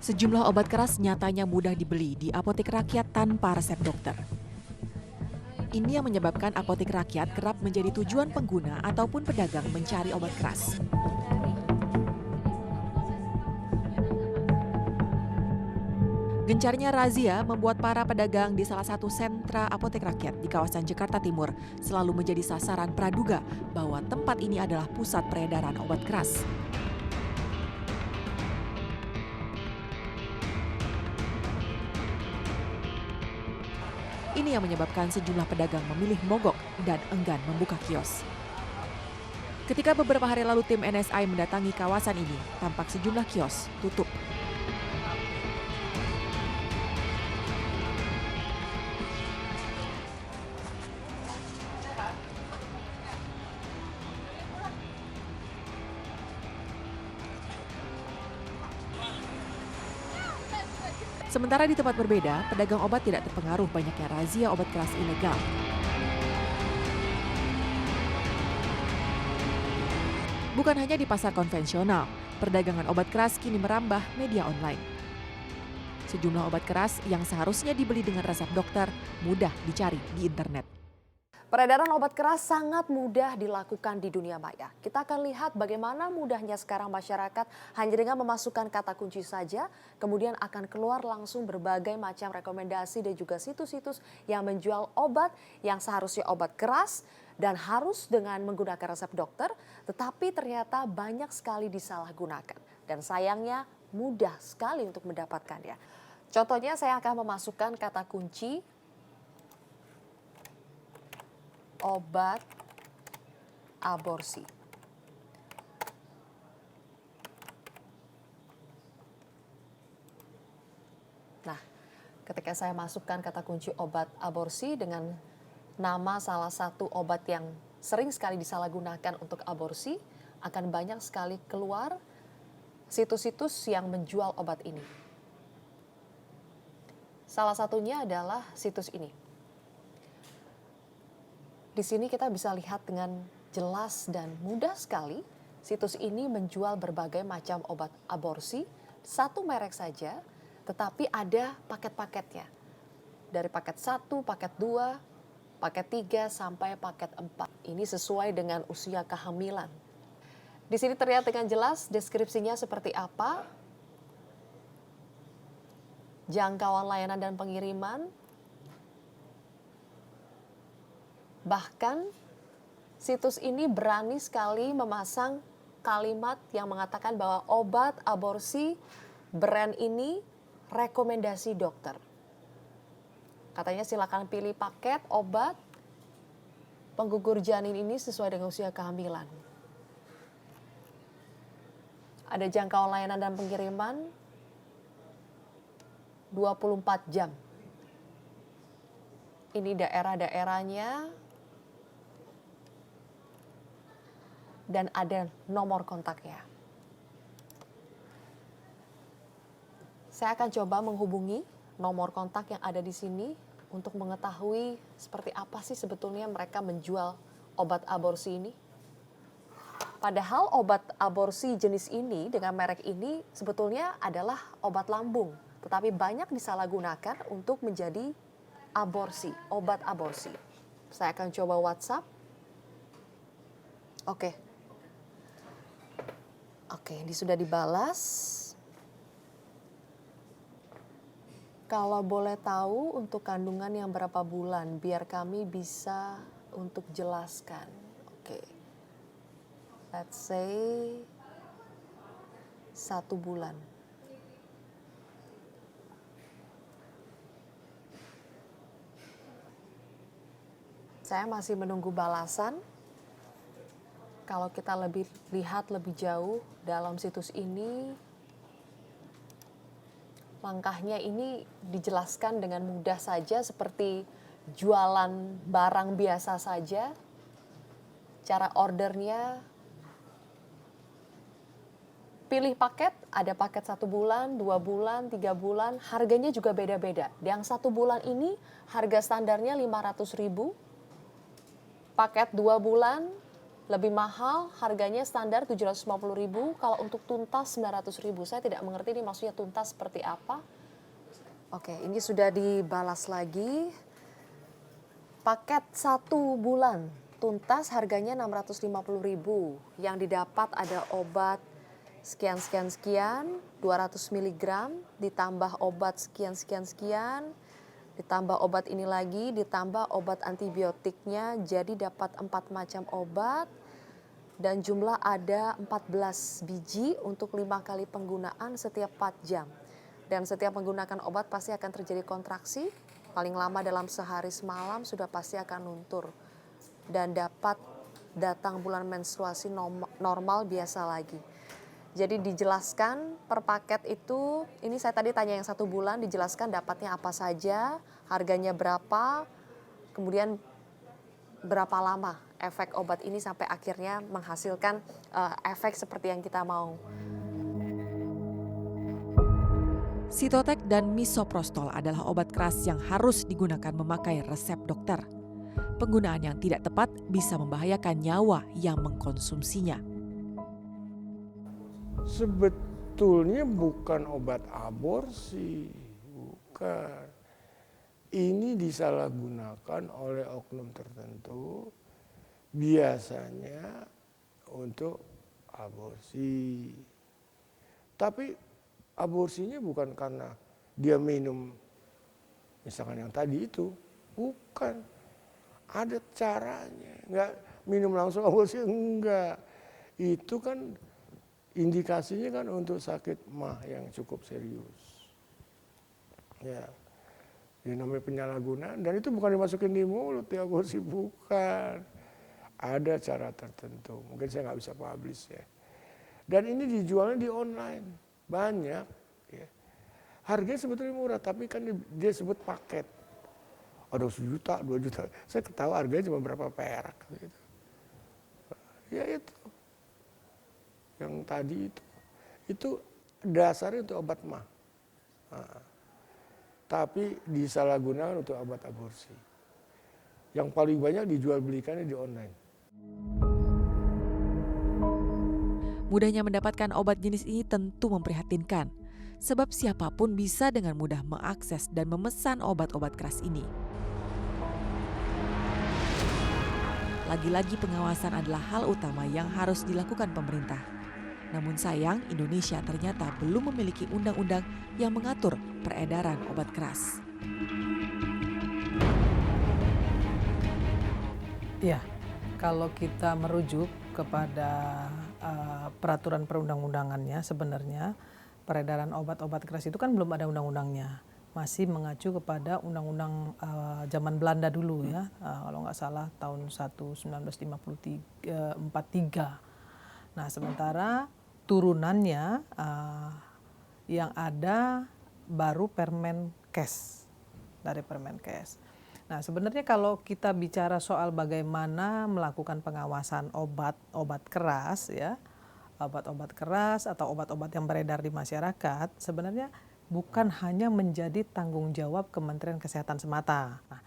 Sejumlah obat keras nyatanya mudah dibeli di apotek rakyat tanpa resep dokter. Ini yang menyebabkan apotek rakyat kerap menjadi tujuan pengguna ataupun pedagang mencari obat keras. Gencarnya razia membuat para pedagang di salah satu sentra apotek rakyat di kawasan Jakarta Timur selalu menjadi sasaran praduga bahwa tempat ini adalah pusat peredaran obat keras. Ini yang menyebabkan sejumlah pedagang memilih mogok dan enggan membuka kios. Ketika beberapa hari lalu tim NSI mendatangi kawasan ini, tampak sejumlah kios tutup. Sementara di tempat berbeda, pedagang obat tidak terpengaruh banyaknya razia obat keras ilegal. Bukan hanya di pasar konvensional, perdagangan obat keras kini merambah media online. Sejumlah obat keras yang seharusnya dibeli dengan resep dokter mudah dicari di internet. Peredaran obat keras sangat mudah dilakukan di dunia maya. Kita akan lihat bagaimana mudahnya sekarang masyarakat hanya dengan memasukkan kata kunci saja, kemudian akan keluar langsung berbagai macam rekomendasi dan juga situs-situs yang menjual obat yang seharusnya obat keras dan harus dengan menggunakan resep dokter, tetapi ternyata banyak sekali disalahgunakan. Dan sayangnya mudah sekali untuk mendapatkannya. Contohnya saya akan memasukkan kata kunci obat aborsi. Nah, ketika saya masukkan kata kunci obat aborsi dengan nama salah satu obat yang sering sekali disalahgunakan untuk aborsi, akan banyak sekali keluar situs-situs yang menjual obat ini. Salah satunya adalah situs ini. Di sini kita bisa lihat dengan jelas dan mudah sekali situs ini menjual berbagai macam obat aborsi, satu merek saja, tetapi ada paket-paketnya. Dari paket 1, paket 2, paket 3, sampai paket 4. Ini sesuai dengan usia kehamilan. Di sini terlihat dengan jelas deskripsinya seperti apa, jangkauan layanan dan pengiriman, bahkan situs ini berani sekali memasang kalimat yang mengatakan bahwa obat aborsi brand ini rekomendasi dokter. Katanya silakan pilih paket obat penggugur janin ini sesuai dengan usia kehamilan. Ada jangkauan layanan dan pengiriman 24 jam. Ini daerah-daerahnya dan ada nomor kontaknya. Saya akan coba menghubungi nomor kontak yang ada di sini untuk mengetahui seperti apa sih sebetulnya mereka menjual obat aborsi ini. Padahal obat aborsi jenis ini dengan merek ini sebetulnya adalah obat lambung, tetapi banyak disalahgunakan untuk menjadi aborsi, obat aborsi. Saya akan coba WhatsApp. Oke, ini sudah dibalas. Kalau boleh tahu untuk kandungan yang berapa bulan, biar kami bisa untuk jelaskan. Oke, let's say 1 bulan. Saya masih menunggu balasan. Kalau kita lihat lebih jauh dalam situs ini, langkahnya ini dijelaskan dengan mudah saja seperti jualan barang biasa saja. Cara ordernya, pilih paket, ada paket 1 bulan, 2 bulan, 3 bulan, harganya juga beda-beda. Yang 1 bulan ini harga standarnya 500.000, paket 2 bulan Lebih mahal, harganya standar 750.000, kalau untuk tuntas 900.000. Saya tidak mengerti ini maksudnya tuntas seperti apa. Oke, ini sudah dibalas lagi. Paket 1 bulan, tuntas harganya 650.000. Yang didapat ada obat sekian, 200 mg, ditambah obat sekian, ditambah obat ini lagi, ditambah obat antibiotiknya, jadi dapat 4 macam obat. Dan jumlah ada 14 biji untuk 5 kali penggunaan setiap 4 jam. Dan setiap menggunakan obat pasti akan terjadi kontraksi, paling lama dalam sehari semalam sudah pasti akan luntur. Dan dapat datang bulan menstruasi normal biasa lagi. Jadi dijelaskan per paket itu, ini saya tadi tanya yang 1 bulan, dijelaskan dapatnya apa saja, harganya berapa, kemudian berapa lama efek obat ini sampai akhirnya menghasilkan efek seperti yang kita mau. Sitotek dan misoprostol adalah obat keras yang harus digunakan memakai resep dokter. Penggunaan yang tidak tepat bisa membahayakan nyawa yang mengkonsumsinya. Sebetulnya bukan obat aborsi, bukan. Ini disalahgunakan oleh oknum tertentu, biasanya untuk aborsi. Tapi aborsinya bukan karena dia minum, misalkan yang tadi itu, bukan. Ada caranya, nggak minum langsung aborsi, enggak. Itu kan indikasinya kan untuk sakit mah yang cukup serius. Ya, ini namanya penyalahgunaan dan itu bukan dimasukin di mulut ya, aborsi bukan. Ada cara tertentu, mungkin saya nggak bisa publish ya. Dan ini dijualnya di online, banyak. Ya. Harganya sebetulnya murah, tapi kan dia sebut paket. Ada 1 juta, 2 juta. Saya ketawa harganya cuma berapa perak. Gitu. Ya itu. Yang tadi itu dasarnya untuk obat mah. Tapi disalahgunakan untuk obat aborsi. Yang paling banyak dijual belikannya di online. Mudahnya mendapatkan obat jenis ini tentu memprihatinkan, sebab siapapun bisa dengan mudah mengakses dan memesan obat-obat keras ini. Lagi-lagi pengawasan adalah hal utama yang harus dilakukan pemerintah. Namun sayang, Indonesia ternyata belum memiliki undang-undang yang mengatur peredaran obat keras. Ya, kalau kita merujuk kepada peraturan perundang-undangannya, sebenarnya peredaran obat-obat keras itu kan belum ada undang-undangnya. Masih mengacu kepada undang-undang zaman Belanda dulu ya, kalau nggak salah tahun 1943. Nah, sementara turunannya yang ada baru Permenkes, dari Permenkes. Nah, sebenarnya kalau kita bicara soal bagaimana melakukan pengawasan obat-obat keras ya, obat-obat keras atau obat-obat yang beredar di masyarakat, sebenarnya bukan hanya menjadi tanggung jawab Kementerian Kesehatan semata. Nah,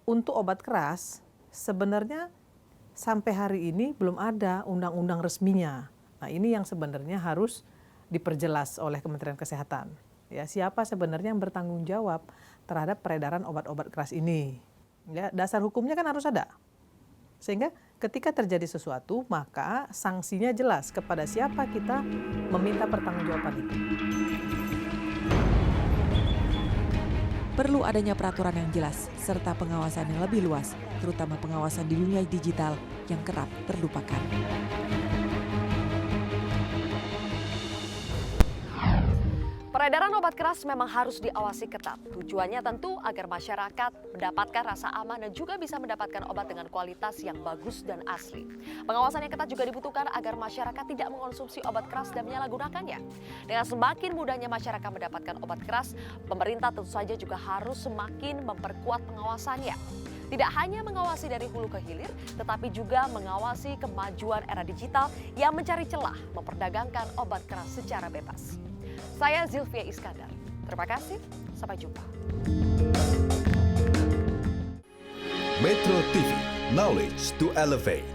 untuk obat keras sebenarnya sampai hari ini belum ada undang-undang resminya. Nah, ini yang sebenarnya harus diperjelas oleh Kementerian Kesehatan. Ya, siapa sebenarnya yang bertanggung jawab terhadap peredaran obat-obat keras ini? Ya, dasar hukumnya kan harus ada. Sehingga ketika terjadi sesuatu, maka sanksinya jelas kepada siapa kita meminta pertanggungjawaban itu. Perlu adanya peraturan yang jelas serta pengawasan yang lebih luas, terutama pengawasan di dunia digital yang kerap terlupakan. Peredaran obat keras memang harus diawasi ketat. Tujuannya tentu agar masyarakat mendapatkan rasa aman dan juga bisa mendapatkan obat dengan kualitas yang bagus dan asli. Pengawasan yang ketat juga dibutuhkan agar masyarakat tidak mengonsumsi obat keras dan menyalahgunakannya. Dengan semakin mudahnya masyarakat mendapatkan obat keras, pemerintah tentu saja juga harus semakin memperkuat pengawasannya. Tidak hanya mengawasi dari hulu ke hilir, tetapi juga mengawasi kemajuan era digital yang mencari celah memperdagangkan obat keras secara bebas. Saya Zilvia Iskandar. Terima kasih, sampai jumpa. Metro TV, knowledge to elevate.